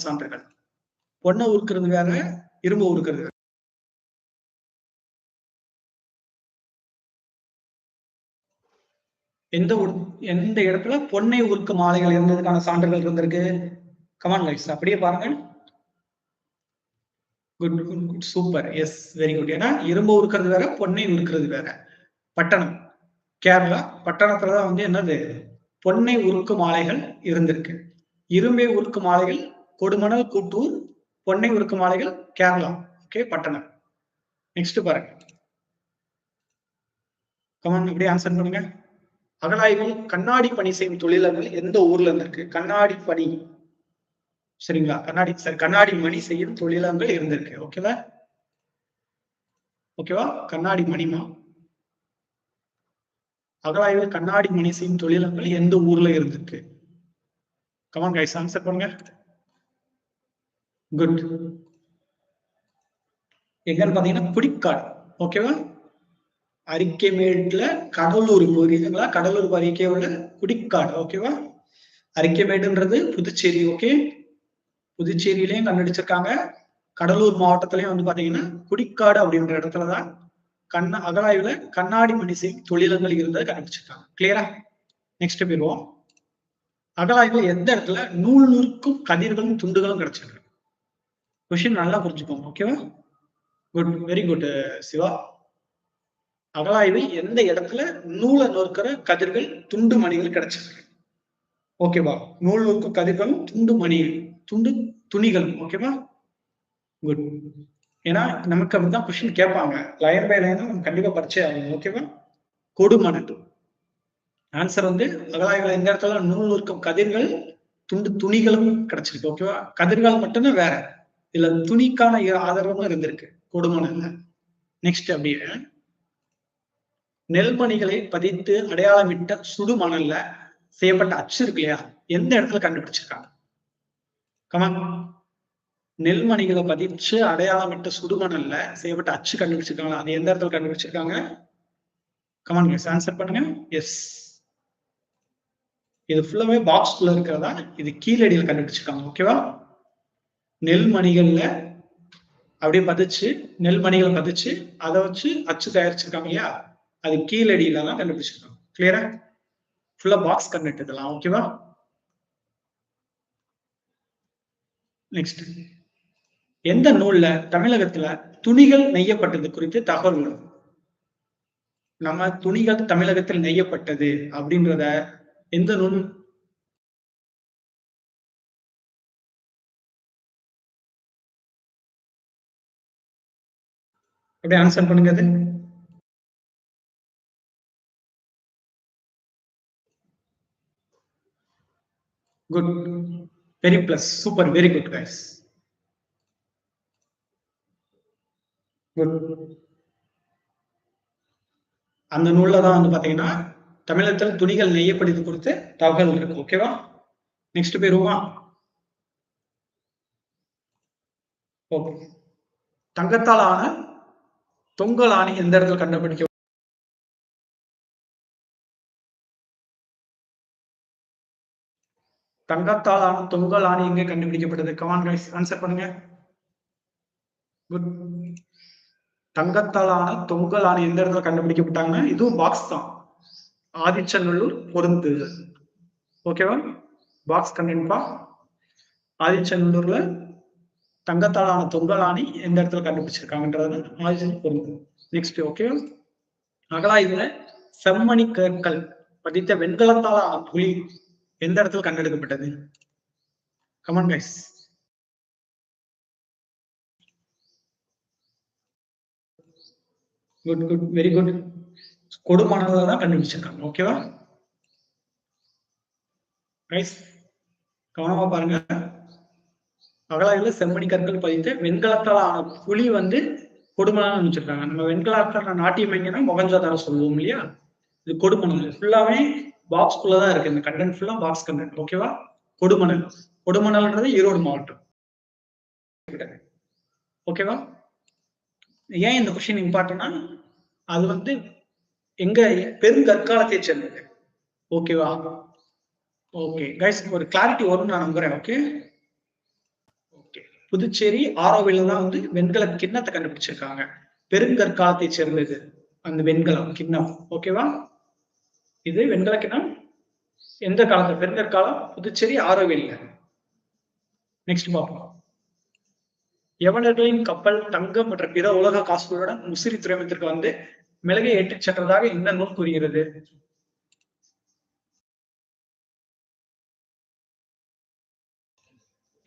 சான்றுகள். பொண்ணை உருக்குறது வேற, இரும்பு உருக்குறது வேற. எந்த இடத்துல பொன்னை உருக்கும் ஆலைகள் இருந்ததுக்கான சான்றுகள் இருந்திருக்கு? கமான் கைஸ், அப்படியே பாருங்க. Good good good, super, yes, very good. ஏன்னா இரும்பு உருக்குறது வேற, பொன்னை உருக்குறது வேற. பட்டணம், கேரளா பட்டணத்துலதான் வந்து என்னது பொன்னை உருக்கும் ஆலைகள் இருந்திருக்கு. இரும்பை உருக்கும் ஆலைகள் கொடுமணல், கூட்டூர். பொன்னை உருக்கும் ஆலைகள் கேரளா. ஓகே, பட்டணம். நெக்ஸ்ட் பாருங்க. கமான், அப்படியே ஆன்சர் பண்ணுங்க. அகழாய்வில் கண்ணாடி பணி செய்யும் தொழிலாளர்கள் எந்த ஊர்ல இருந்திருக்கு? கண்ணாடி பணி, சரிங்களா? கண்ணாடி மணி செய்யும் தொழிலாளர்கள் இருந்திருக்கு. ஓகேவா? ஓகேவா? கண்ணாடி மணிமா. அகழாய்வில் கண்ணாடி மணி செய்யும் தொழிலாளர்கள் எந்த ஊர்ல இருந்திருக்கு? கமான் கைஸ், ஆன்சர் பண்ணுங்க. குட். எங்கன்னு பாத்தீங்கன்னா புடிக்காடு. ஓகேவா? அரிக்கைமேட்ல கடலூர் புரியுதுங்களா? கடலூர் அருகே உள்ள குடிக்காடு. ஓகேவா? அரிக்கைமேடுன்றது புதுச்சேரி. ஓகே, புதுச்சேரியிலையும் கண்டுபிடிச்சிருக்காங்க. கடலூர் மாவட்டத்திலையும் வந்து பாத்தீங்கன்னா குடிக்காடு அப்படின்ற இடத்துலதான் அகழாய்வுல கண்ணாடி மணி செய்யும் தொழிலங்கள் இருந்ததை கண்டுபிடிச்சிருக்காங்க. கிளியரா? நெக்ஸ்ட் போயிருவோம். அகழாய்வுல எந்த இடத்துல நூல் நூற்கும் கதிர்களும் துண்டுகளும் கிடைச்சிருக்கு? கொஸ்டின் நல்லா புரிஞ்சுக்கோங்க. ஓகேவா? Good, very good Siva. அகழாய்வில் எந்த இடத்துல நூலை நோக்கிற கதிர்கள், துண்டு மணிகள் கிடைச்சிருக்கு? ஓகேவா? நூல் நோக்கும் கதிர்களும் துண்டு மணிகள், துண்டு துணிகளும். ஓகேவா? குட். ஏன்னா நமக்கு அப்படிதான் கொஸ்டின் கேட்பாங்க. லைன் பை லைன் நம்ம கண்டிப்பா பரிச்சை ஆகும். ஓகேவா? கொடுமணல். ஆன்சர் வந்து அகழாய்வுல எந்த இடத்துல நூல் நூற்கும் கதிர்கள், துண்டு துணிகளும் கிடைச்சிருக்கு. ஓகேவா? கதிர்கள் மட்டும்தான் வேற, இதுல துணிக்கான ஆதரவும் இருந்திருக்கு கொடுமணல்ல. நெக்ஸ்ட் அப்படியே நெல்மணிகளை பதித்து அடையாளமிட்ட சுடுமணல்ல செய்யப்பட்ட அச்சு இருக்கு இல்லையா, எந்த இடத்துல கண்டுபிடிச்சிருக்காங்க? கமான். நெல்மணிகளை பதிச்சு அடையாளமிட்ட சுடுமணல்ல செய்யப்பட்ட அச்சு கண்டுபிடிச்சிருக்காங்களா? அது எந்த இடத்துல கண்டுபிடிச்சிருக்காங்க? கமான் கைஸ், ஆன்சர் பண்ணுங்க. எஸ், இது ஃபுல்லாவே பாக்ஸ்குள்ள இருக்கிறதா, இது கீழடியில் கண்டுபிடிச்சிருக்காங்க. ஓகேவா? நெல்மணிகள்ல அப்படியே பதிச்சு, நெல்மணிகளை பதிச்சு அதை வச்சு அச்சு தயாரிச்சிருக்காங்க இல்லையா, அது கீழடியில தான் கண்டுபிடிச்சிருக்காங்க. கிளியரா? ஃபுல்லா பாக்ஸ் கண்டென்ட் இதெல்லாம். ஓகேவா? நெக்ஸ்ட், எந்த நூல்ல தமிழகத்துல துணிகள் நெய்யப்பட்டது குறித்து தகவல் உள்ளது? நம்ம துணிகள் தமிழகத்தில் நெய்யப்பட்டது அப்படின்றத எந்த நூல்? அப்படியே ஆன்சர் பண்ணுங்க. அது good, very plus, super, very good guys. Good. அந்த நூல்ல தான் வந்து பாத்தீங்கன்னா தமிழகத்தில் துணிகள் நெய்யப்படுது குறித்து தகவல் இருக்கு. ஓகேவா? நெக்ஸ்ட் போயிருவா. ஓகே. தங்கத்தால் ஆன தொங்கல் ஆணி எந்த இடத்துல கண்டுபிடிக்க? தங்கத்தால் ஆன தொங்கல் ஆணி எங்க கண்டுபிடிக்கப்பட்டது? கமான் கைஸ், ஆன்சர் பண்ணுங்க. குட். தங்கத்தால் ஆன தொங்கல் ஆணி எந்த இடத்துல கண்டுபிடிக்கப்பட்டாங்க? இதுவும் பாக்ஸ் தான். ஆதிச்சநல்லூர், பொருந்து. ஓகேவா? பாக்ஸ் கண்டென்ட்பா. ஆதிச்சநல்லூர்ல தங்கத்தாலான தொங்கல் ஆணி எந்த இடத்துல கண்டுபிடிச்சிருக்காங்கன்றது ஆதிச்சநல்லூர், பொருந்து. Next, okay. அகழாய்வுல செம்மணி கற்கள் பதித்த வெண்கலத்தால் ஆன புலி எந்த இடத்துல கண்டெடுக்கப்பட்டது? Come on guys. Good good, very good. கொடுமணல்ல தான் கண்டுபிடிச்சிருக்காங்க. ஓகேவா கைஸ்? கவனமா பாருங்க. அகழாய்வுல செம்மணி கற்கள் பதித்த வெண்கலத்தால் ஆன புலி வந்து கொடுமணல் அனுப்பிச்சிருக்காங்க. நம்ம வெண்கலத்தால் நாட்டியம் எங்கன்னா மொகஞ்சதாரோ சொல்லுவோம் இல்லையா, இது கொடுமணல். ஃபுல்லாவே பாக்ஸ்குள்ளதான் இருக்கு. இந்த கண்டென்ட் ஃபுல்லா பாக்ஸ் கண்டென்ட். ஓகேவா? கொடுமணல். கொடுமணல்ன்றது ஈரோடு மாவட்டம். ஓகேவா? ஏன் இந்த கொஸ்டின் இம்பார்ட்டன்ட்னா, அது வந்து எங்க பெருங்கற்காலத்தை சேர்ந்தது. ஓகேவா? ஓகே கைஸ், ஒரு கிளாரிட்டி வரும்னு நான் நம்புறேன். ஓகே, புதுச்சேரி ஆரோவில்ல தான் வந்து வெண்கல கிண்ணத்தை கண்டுபிடிச்சிருக்காங்க. பெருங்கற்காலத்தை சேர்ந்தது அந்த வெண்கலம் கிண்ணம். ஓகேவா? இது வெண்கல கிண்ணம் எந்த காலத்துல? பெருங்கற்காலம், புதுச்சேரி ஆரோவில்ல. நெக்ஸ்ட் பார்ப்போம். யவனர்களின் கப்பல் தங்கம் மற்ற பிற உலக காசுகளுடன் முசிறி துறைமுகத்திற்கு வந்து மிளகை ஏற்றிச் சென்றதாக இந்த நூல் கூறுகிறது.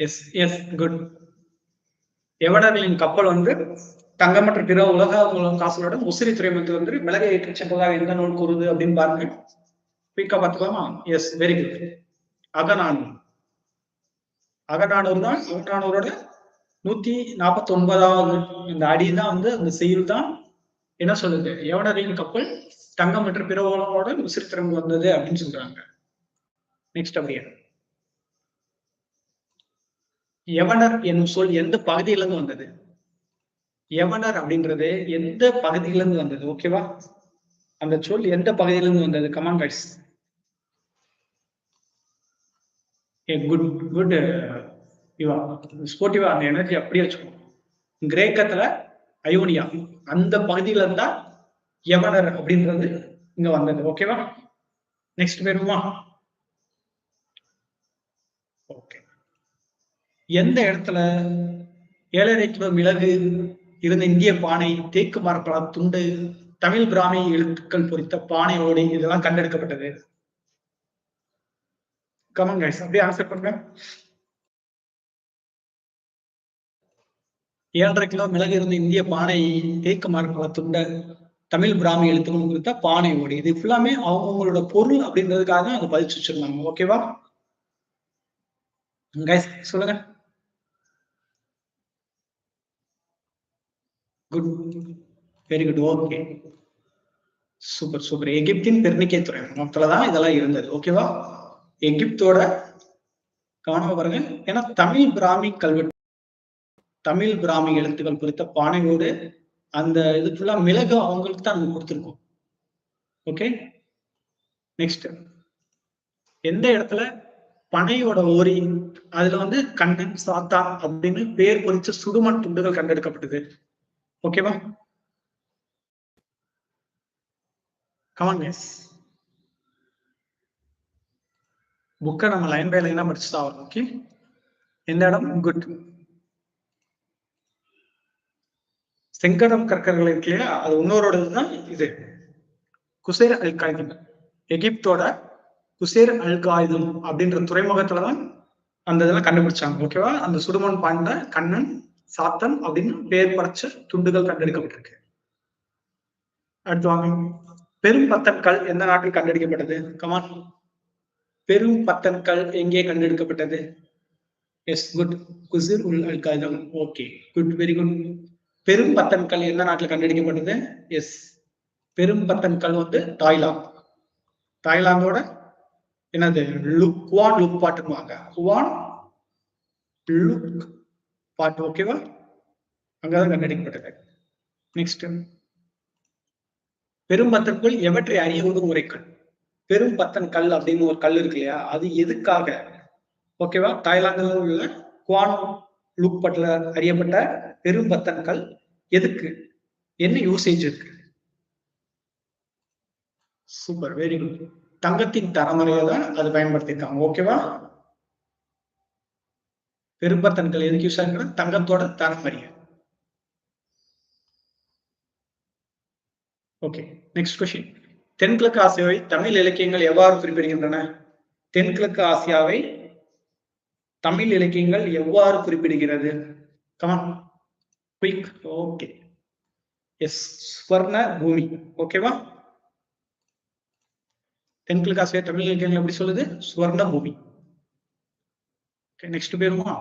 S yes good. யவனர்களின் கப்பல் வந்து தங்கம் மற்றும் பிற உலக காசுகளுடன் முசிறி துறைமுகத்தில் வந்து மிளகை ஏற்றிச் சென்றதாக எந்த நூல் கூறுது அப்படின்னு பாருங்க. குயிக்கா பார்த்துக்கலாமா? Yes, very good. Akananuru. Akananuru தான் அகநானூரோட 149வது இந்த அடி தான் வந்து அந்த செயல் தான் என்ன சொல்லுது? யவனரின் கப்பல் தங்கம் மற்றும் பிற உலகோட முசிறி துறைமுகம் வந்தது அப்படின்னு சொல்றாங்க. நெக்ஸ்ட் அப்படியே யவனர் என்னும் சொல் எந்த பகுதியிலிருந்து வந்தது? யவனர் அப்படின்றது எந்த பகுதியிலிருந்து வந்தது? ஓகேவா? அந்த சொல் எந்த பகுதியிலிருந்து வந்தது? Come on guys. குட் குட் இவா ஸ்போர்ட்டிவா அந்த எனர்ஜி அப்படியே வச்சுக்கணும். கிரேக்கத்துல அயோனியா அந்த பகுதியில இருந்தா யவனர் அப்படின்றது இங்க வந்தது. ஓகேவா? நெக்ஸ்ட் பேருமா? ஓகே. எந்த இடத்துல 7.5 கிலோ மிளகு இருந்த இந்திய பானை, தேக்கு மரப்பழ துண்டு, தமிழ் பிராமி எழுத்துக்கள் பொறித்த பானை ஓடை இதெல்லாம் கண்டெடுக்கப்பட்டது? கமன் கைஸ், அப்படியே ஆன்சர் பண்ணுங்க. 7.5 கிலோ மிளகு இருந்த இந்திய பானை, தேக்கு மரப்பழ துண்டை, தமிழ் பிராமி எழுத்துக்கள் குறித்த பானை ஓடி, இது ஃபுல்லாமே அவங்களோட பொருள் அப்படின்றதுக்காக அதை பதிச்சு வச்சிருந்தாங்க. ஓகேவா கைஸ்? சொல்லுங்க. Good, very good. Okay, super super. எகிப்தின் பெர்னிக்கே துறைமுகத்துலதான் இதெல்லாம் இருந்தது. ஓகேவா? எகிப்தோட கவனமா பாருங்க. ஏன்னா தமிழ் பிராமி கல்வெட்டு, தமிழ் பிராமி எழுத்துக்கள் குறித்த பானையோடு அந்த இது ஃபுல்லா மிளகு அவங்களுக்கு தான் நம்ம கொடுத்துருக்கோம். Okay, next. எந்த இடத்துல பனையோட ஓரி அதுல வந்து கண்ணன் சாத்தான் அப்படின்னு பேர் பொறிச்ச சுடுமண் துண்டுகள் கண்டெடுக்கப்பட்டது? ஓகேவா? Come on S. புக்கை நம்ம லைன் பை லைனா படிச்சுதான் வரும். ஓகே, எந்த இடம்? குட். செங்கடம் கற்கர்கள் இருக்கு இல்லையா, அது இன்னொருதான் இது குசேர் அல் காய்தம். எகிப்தோட குசேர் அல் காய்தம் அப்படின்ற துறைமுகத்துலதான் அந்த இதெல்லாம் கண்டுபிடிச்சாங்க. ஓகேவா? அந்த சுடுமண் பாண்ட கண்ணன் சாத்தன் அப்படின்னு பேர் படைச்ச துண்டுகள் கண்டெடுக்கப்பட்டிருக்கு. அடுத்து வாங்க. பெரும் பத்தன் கல் எந்த நாட்டில் கண்டெடுக்கப்பட்டது? கமான். பெரும் பத்தன் கல் எங்கே கண்டெடுக்கப்பட்டது? Yes, good. குசிர் உல் al Qadim. Okay, good, very good. பெரும் பத்தன் கல் எந்த நாட்டில் கண்டெடுக்கப்பட்டது? எஸ், பெரும் பத்தன் கல் வந்து தாய்லாந்து. தாய்லாந்தோட என்னது குவான் லுக் பாட்டுவாங்க. குவான் லுக் பாட்டு. ஓகேவா? அங்கதான் கண்டெடுக்கப்பட்டது. நெக்ஸ்ட். பெரும்பத்தன் கல் எவற்றை அறிய உரைக்கல்? பெரும் பத்தன் கல் அப்படின்னு ஒரு கல் இருக்கு இல்லையா, அது எதுக்காக? ஓகேவா? தாய்லாந்துல உள்ள குவான் லுக் பாட்டுல அறியப்பட்ட பெரும் பத்தன் கல் எதுக்கு, என்ன யூசேஜ் இருக்கு? Super, very good. தங்கத்தின் தரமுறையை தான் அது பயன்படுத்தியிருக்காங்க. ஓகேவா? பெரும்பத்தன்கள் எதுக்கு யூஸ் ஆகிற? தங்கத்தோட தரமுறையை. Okay, next question. தென்கிழக்கு ஆசியாவை தமிழ் இலக்கியங்கள் எவ்வாறு குறிப்பிடுகின்றன? தென்கிழக்கு ஆசியாவை தமிழ் இலக்கியங்கள் எவ்வாறு குறிப்பிடுகிறது? Come on, quick. ஓகே, எஸ், ஸ்வர்ண பூமி. ஓகேவா? தென்கிழக்கு ஆசியா தமிழ் இலக்கியங்கள் எப்படி சொல்லுது? ஸ்வர்ண பூமி. நெக்ஸ்ட் பேருமா?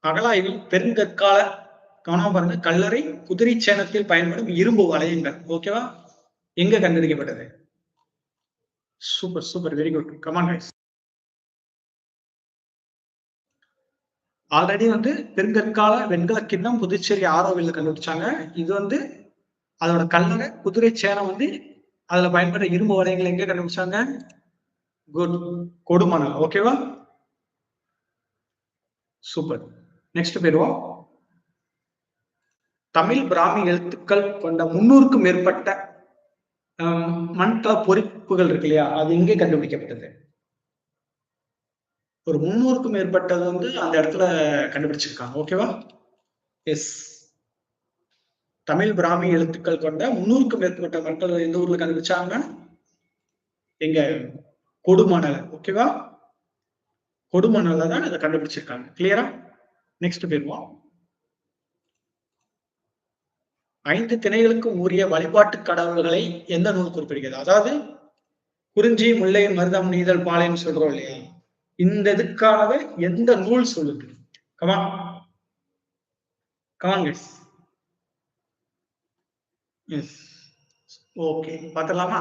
அகழாய்வில் பெருங்கற்கால, கவனம் பாருங்க, கல்லறை குதிரை சேனத்தில் பயன்படும் இரும்பு வளையங்கள். ஓகேவா? எங்க கண்டெடுக்கப்பட்டது? Super super, very good. Come on guys. Already வந்து பெருங்கற்கால வெண்கல கிண்ணம் புதுச்சேரி ஆரோவில் கண்டுபிடிச்சாங்க. இது வந்து அதோட கல்லறை குதிரை சேனம் வந்து அதுல பயன்படுற இரும்பு வளையங்கள் எங்க கண்டுபிடிச்சாங்க? குட், கொடுமணல். ஓகேவா? சூப்பர். நெக்ஸ்ட் போயிடுவோம். தமிழ் பிராமி எழுத்துக்கள் கொண்ட 300க்கும் மேற்பட்ட மண்கல பொறிப்புகள் இருக்கு இல்லையா, அது எங்கே கண்டுபிடிக்கப்பட்டது? ஒரு 300க்கும் மேற்பட்டது அந்த இடத்துல கண்டுபிடிச்சிருக்காங்க. ஓகேவா? எஸ், தமிழ் பிராமி எழுத்துக்கள் கொண்ட 300க்கும் மேற்பட்ட மண்கல் எந்த ஊர்ல கண்டுபிடிச்சாங்க? எங்க? கொடுமணல. ஓகேவா? கொடுமணல தான் இதை கண்டுபிடிச்சிருக்காங்க. கிளியரா? நெக்ஸ்ட் போயிருவோம். 5 திணைகளுக்கு உரிய வழிபாட்டு கடவுள்களை எந்த நூல் குறிப்பிடுகிறது? அதாவது குறிஞ்சி, முல்லை, மருதம், நீதல், பாளையம் சொல்றோம் இல்லையா, இந்த இதுக்காக எந்த நூல் சொல்லுது? Come on come on guys. Yes, okay, பார்த்துடலாமா?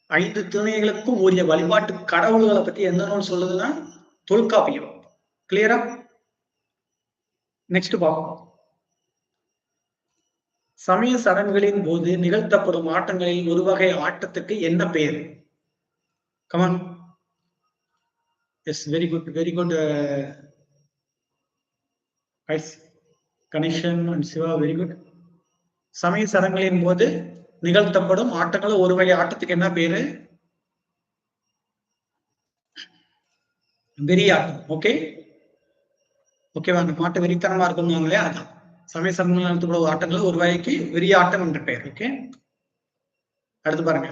5 திணைகளுக்கும் உரிய வழிபாட்டு கடவுள்களை பத்தி எந்த நூல் சொல்லுதுன்னா தொல்காப்பியம். கிளியரா? நெக்ஸ்ட் பார்ப்போம். சமய சடங்குகளின் போது நிகழ்த்தப்படும் ஆட்டங்களில் ஒரு வகை ஆட்டத்துக்கு என்ன பெயர்? Come on. Yes, very good, very good guys. Ganesan and Siva, very good. சமய சடங்குகளின் போது நிகழ்த்தப்படும் ஆட்டங்கள் ஒரு வகை ஆட்டத்துக்கு என்ன பேரு? வெறியாட்டம். ஓகே, ஓகேவா? அந்த மாட்டு வெறித்தனமா இருக்கும்னு அதான் சமய சடங்குகள் நடத்தப்படும் ஆட்டங்கள் ஒரு வகைக்கு வெறியாட்டம் என்ற பெயர். ஓகே, அடுத்து பாருங்க.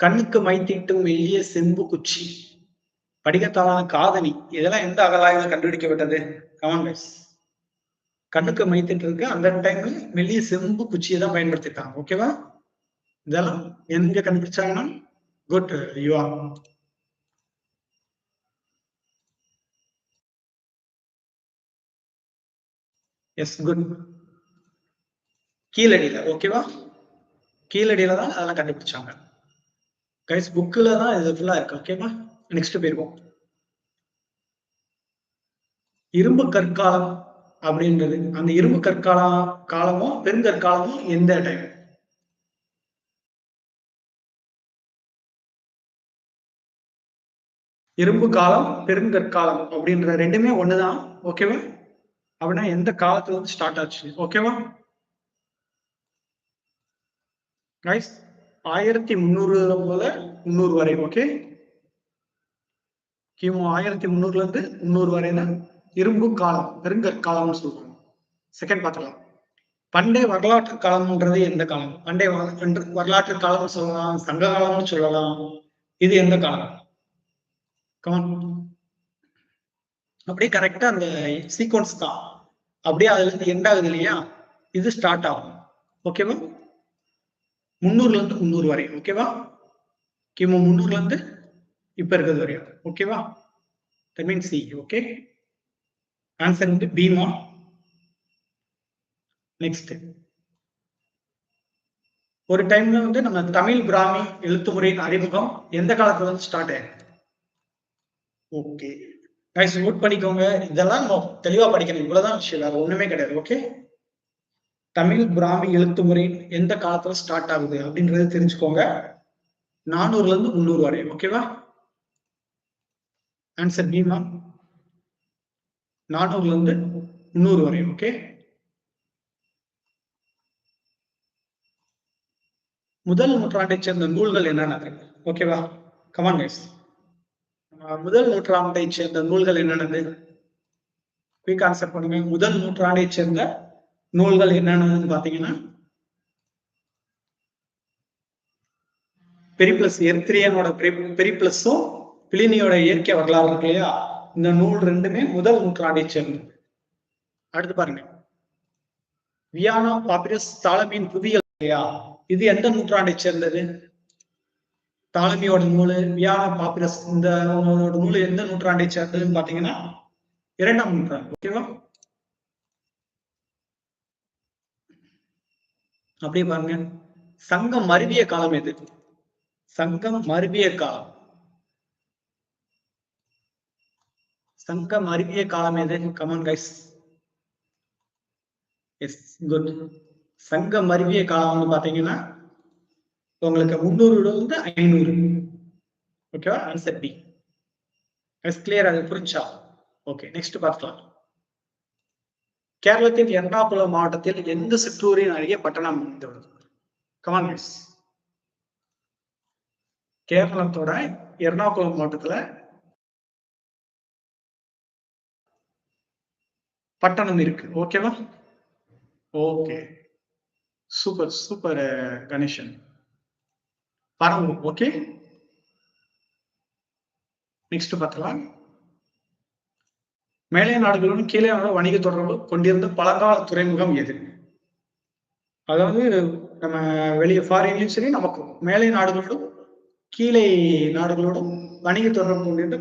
கண்ணுக்கு மைத்தீட்டும் மெல்லிய செம்பு குச்சி, படிகத்தாலான காதணி, இதெல்லாம் எந்த அகலாய்வுல கண்டுபிடிக்கப்பட்டது? Come on guys. கண்ணுக்கு மைத்திட்டு இருக்கு, அந்த டைம்ல மெல்லிய செம்பு குச்சியை தான் பயன்படுத்திட்டாங்க. ஓகேவா? இதெல்லாம் எங்க கண்டுபிடிச்சாங்கன்னா good you are. Yes, good. கீழடியில. ஓகேவா? கீழடியில தான் அதெல்லாம் கண்டுபிடிச்சாங்க கைஸ். புக்ல தான் இது ஃபுல்லா இருக்கு. ஓகேவா? நெக்ஸ்ட் போயிருவோம். இரும்பு கற்காலம் அப்படின்றது, அந்த இரும்பு காலமும் பெருங்கற்காலமும் எந்த டைம்? இரும்பு காலம், பெருங்கற்காலம் அப்படின்ற ரெண்டுமே ஒண்ணுதான். ஓகேவா? அப்படின்னா எந்த காலத்துல ஸ்டார்ட் ஆச்சு? ஓகேவா கைஸ்? 1300 போல 300 வரை. ஓகே, கிமு 1300 இருந்து 300 வரையில இரும்பு காலம், பெருங்கற்காலம்னு சொல்றாங்க. செகண்ட் பார்க்கலாம். பண்டைய வரலாற்று காலம்ன்றது எந்த காலம்? பண்டைய வரலாற்று காலம் சொல்லலாம், சங்க காலம்னு சொல்லலாம். இது எந்த காலம்? அப்படியே கரெக்டா அந்த சீக்வன்ஸ் தான். அப்படியே அதுல இருந்து எண்ட் ஆகுது இல்லையா, இது ஸ்டார்ட் ஆகும். ஓகேவா? 300ல இருந்து 300 வரை. ஓகேவா? கிமு 300ல இருந்து இப்ப இருக்கிறது வரையும். ஓகேவா? That means C. Okay, answer Bhima. Next, ஒரு டைம்ல நம்ம தமிழ் பிராமி எழுத்து முறையின் அறிமுகம் எந்த காலத்துல ஸ்டார்ட் ஆயிருக்கு? ஓகே கைஸ், நோட் பண்ணிக்கோங்க. இதெல்லாம் நம்ம தெளிவா படிக்கணும். இவ்வளவுதான் விஷயம், வேற ஒண்ணுமே கிடையாது. ஓகே, தமிழ் பிராமி எழுத்து முறை எந்த காலத்துல ஸ்டார்ட் ஆகுது அப்படின்றது தெரிஞ்சுக்கோங்க. 400ல இருந்து 300 வரை. ஓகேவா? ஆன்சர் பீமா. 400ல இருந்து 300 வரை. ஓகே, முதல் நூற்றாண்டை சேர்ந்த நூல்கள் என்னென்ன? ஓகேவா? Come on guys. முதல் நூற்றாண்டை சேர்ந்த நூல்கள் என்னென்னது? குயிக் ஆன்சர் பண்ணுங்க. முதல் நூற்றாண்டை சேர்ந்த நூல்கள் என்னென்னு பாத்தீங்கன்னா பெரிப்ளஸ், எர்த்ரியனோட பெரிப்ளஸும் பிளினியோட இயற்கை வரலாறு இருக்கு இல்லையா, இந்த நூல் ரெண்டுமே முதல் நூற்றாண்டை சேர்ந்தது. அடுத்து பாருங்க, வியானா பாப்பிரஸ் தாலமியின் புவியியல் இல்லையா, இது எந்த நூற்றாண்டை சேர்ந்தது? தாலமியோட நூல் வியானா பாப்பிரஸ், இந்த நூல் எந்த நூற்றாண்டை சேர்ந்ததுன்னு பாத்தீங்கன்னா 2ஆம் நூற்றாண்டு. ஓகேவா? அப்படியே பாருங்க, சங்கம் மருவிய காலம் எது? சங்கம் மருவிய காலம், சங்கம் மருவிய காலம் எது? Come on guys. Yes, good. சங்கம் மருவிய காலம் பாத்தீங்கன்னா உங்களுக்கு 300 இருந்து 500. ஓகேவா? Answer B. Yes, clear? அது புரிஞ்சா? ஓகே, நெக்ஸ்ட் பார்க்கலாம். கேரளத்தின் எர்ணாகுளம் மாவட்டத்தில் எந்த சிற்றூரின் அருகே பட்டணம் அமைந்துள்ளது? Come on guys. கேரளத்தோட எர்ணாகுளம் மாவட்டத்துல பட்டணம் இருக்கு. ஓகேவா? Okay, super super Ganesan. Parambur. Okay, next பார்க்கலாம். மேலை நாடுகளுடன் கீழே வணிக தொடர்பு கொண்டிருந்த பழங்கால துறைமுகம் எது? அதாவது நம்ம வெளியே ஃபாரின்லயும் சரி, நமக்கு மேலை நாடுகளோடும் கீழே நாடுகளோடும் வணிக தொடர்பு கொண்டிருந்த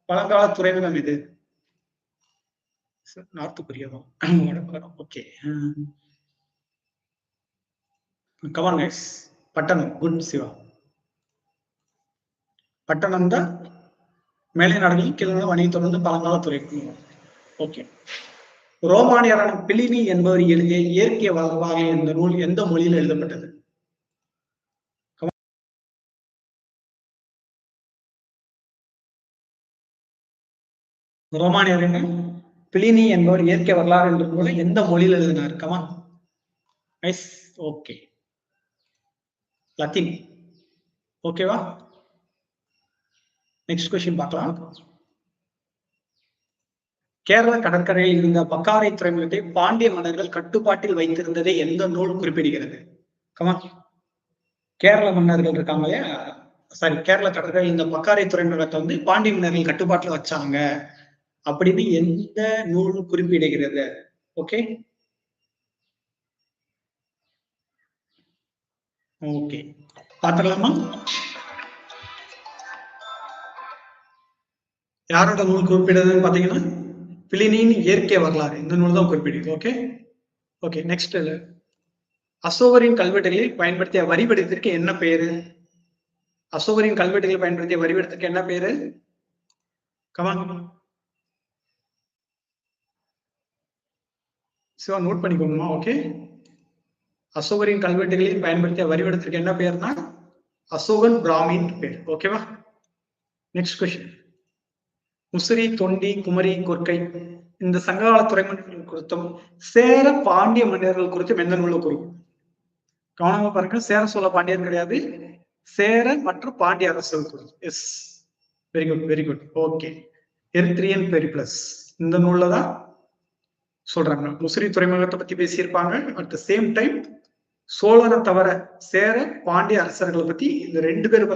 பழங்கால துறைமுகம் எது? நார்த் கொரியாவா? Okay, come on guys. Pattanam. Good Siva. Pattanam தான் மேலை நாடுகளில் கீழே வணிக தொடர்ந்து பழங்கால துறைமுகம். ஓகே. ரோமானியரான பிளினி என்பவர் எழுதிய இயற்கை வகை என்ற நூல் எந்த மொழியில் எழுதப்பட்டது? ரோமானியரான பிளினி என்பவர் இயற்கை வரலாறு என்ற நூலை எந்த மொழியில் எழுதினார்? Come on guys. Okay, Latin. ஓகேவா? நெக்ஸ்ட் கொஸ்டின் பார்க்கலாம். கேரள கடற்கரையில் இருந்த பக்காரை துறைமுகத்தை பாண்டிய மன்னர்கள் கட்டுப்பாட்டில் வைத்திருந்ததை எந்த நூல் குறிப்பிடுகிறது? கமான். கேரள மன்னர்கள் இருக்காங்க இல்லையா, சாரி, கேரள கடற்கரையில் இந்த பக்காரை துறைமுகத்தை வந்து பாண்டிய மன்னர்கள் கட்டுப்பாட்டுல வச்சாங்க அப்படின்னு எந்த நூல் குறிப்பிடுகிறது? ஓகே, ஓகே, பாத்துக்கலாமா? யாரோட நூல் குறிப்பிடுறதுன்னு பாத்தீங்கன்னா பிளினியின் இயற்கை வரலாறு, இந்த நூல் தான் குறிப்பிடுது. Okay, okay, next. அசோகரின் கல்வெட்டுகளில் பயன்படுத்திய வரிவடிவத்திற்கு என்ன பெயரு? அசோகரின் கல்வெட்டுகளில் பயன்படுத்திய வரிவடிவத்திற்கு என்ன பெயரு? கமான் சிவா, நோட் பண்ணிக்கோங்கம்மா. ஓகே, அசோகரின் கல்வெட்டுகளில் பயன்படுத்திய வரிவடிவத்திற்கு என்ன பெயர்னா அசோகன் பிராமின் பேர். ஓகேவா? Next question. முசிறி, தொண்டி, குமரி, கொற்கை இந்த சங்ககால துறைமுகங்கள் குறித்தும் சேர பாண்டிய மன்னர்கள் குறித்தும் எந்த நூலை குறிக்கும்? கவனமா பாருங்க, சேர சோழ பாண்டியன் கிடையாது, சேர மற்றும் பாண்டிய அரசர்கள் குறித்து. Yes, very good, very good. Okay, Erythraean Periplus இந்த நூல்ல தான் சொல்றாங்க. முசிறி துறைமுகத்தை பத்தி பேசியிருப்பாங்க. அட் த சேம் டைம் சோழரை தவிர சேர பாண்டிய அரசர்களை பத்தி, இந்த 2 பேரை பத்தி